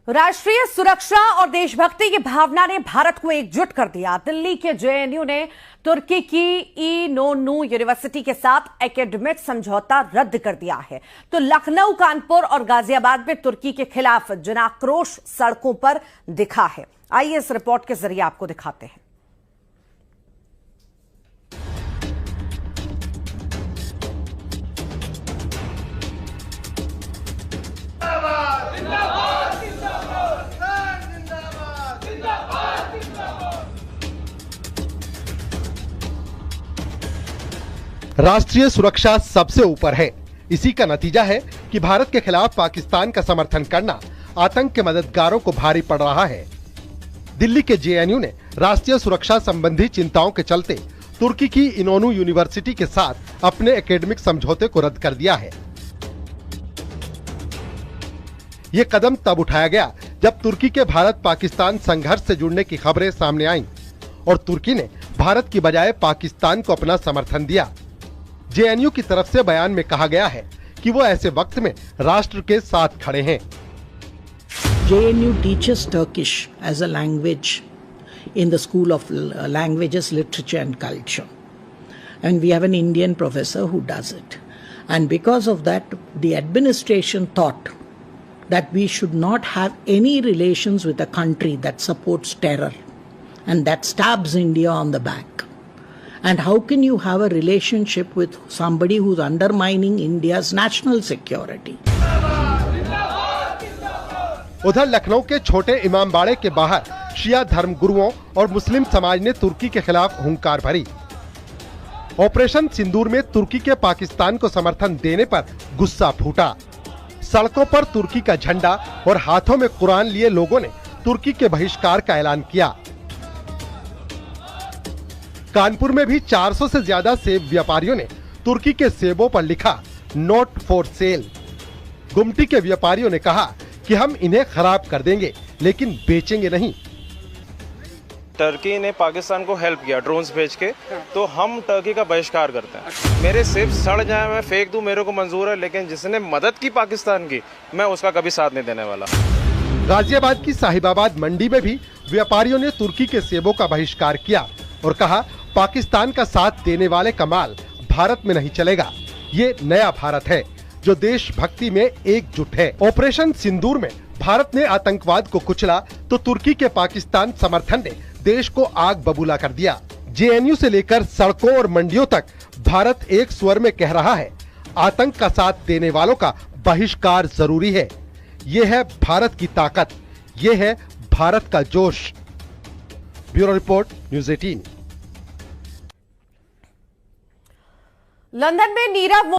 राष्ट्रीय सुरक्षा और देशभक्ति की भावना ने भारत को एकजुट कर दिया। दिल्ली के जेएनयू ने तुर्की की इनोनू यूनिवर्सिटी के साथ एकेडमिक समझौता रद्द कर दिया है, तो लखनऊ, कानपुर और गाजियाबाद में तुर्की के खिलाफ जनाक्रोश सड़कों पर दिखा है। आइए इस रिपोर्ट के जरिए आपको दिखाते हैं। राष्ट्रीय सुरक्षा सबसे ऊपर है। इसी का नतीजा है कि भारत के खिलाफ पाकिस्तान का समर्थन करना आतंक के मददगारों को भारी पड़ रहा है। दिल्ली के जेएनयू ने राष्ट्रीय सुरक्षा संबंधी चिंताओं के चलते तुर्की की इनोनू यूनिवर्सिटी के साथ अपने एकेडमिक समझौते को रद्द कर दिया है। ये कदम तब उठाया गया जब तुर्की के भारत पाकिस्तान संघर्ष से जुड़ने की खबरें सामने आईं और तुर्की ने भारत की बजाय पाकिस्तान को अपना समर्थन दिया। जेएनयू की तरफ से बयान में कहा गया है कि वो ऐसे वक्त में राष्ट्र के साथ खड़े हैं। JNU teaches Turkish as a language in the School of Languages, Literature and Culture. And we have an Indian professor who does it. And because of that, the administration thought that we should not have any relations with a country that supports terror and that stabs India on the back. And how can you have a relationship with somebody who's undermining India's national security? उधर लखनऊ के छोटे इमामबाड़े के बाहर शिया धर्म गुरुओं और मुस्लिम समाज ने तुर्की के खिलाफ हुंकार भरी। ऑपरेशन सिंदूर में तुर्की के पाकिस्तान को समर्थन देने पर गुस्सा फूटा। सड़कों पर तुर्की का झंडा और हाथों में कुरान लिए लोगों ने तुर्की के बहिष्कार का ऐलान किया। कानपुर में भी 400 से ज्यादा सेब व्यापारियों ने तुर्की के सेबों पर लिखा नॉट फॉर सेल। गुमटी के व्यापारियों ने कहा कि हम इन्हें खराब कर देंगे लेकिन बेचेंगे नहीं। टर्की ने पाकिस्तान को हेल्प किया ड्रोन्स भेज के, तो हम टर्की का बहिष्कार करते हैं। मेरे सेब सड़ जाए, मैं फेंक दूं, मेरे को मंजूर है, लेकिन जिसने मदद की पाकिस्तान की, मैं उसका कभी साथ नहीं देने वाला। गाजियाबाद की साहिबाबाद मंडी में भी व्यापारियों ने तुर्की के सेबों का बहिष्कार किया और कहा पाकिस्तान का साथ देने वाले का माल भारत में नहीं चलेगा। ये नया भारत है जो देशभक्ति में एकजुट है। ऑपरेशन सिंदूर में भारत ने आतंकवाद को कुचला तो तुर्की के पाकिस्तान समर्थन ने देश को आग बबूला कर दिया। जेएनयू से लेकर सड़कों और मंडियों तक भारत एक स्वर में कह रहा है आतंक का साथ देने वालों का बहिष्कार जरूरी है। ये है भारत की ताकत, ये है भारत का जोश। Bureau report, news 18। लंदन में नीरव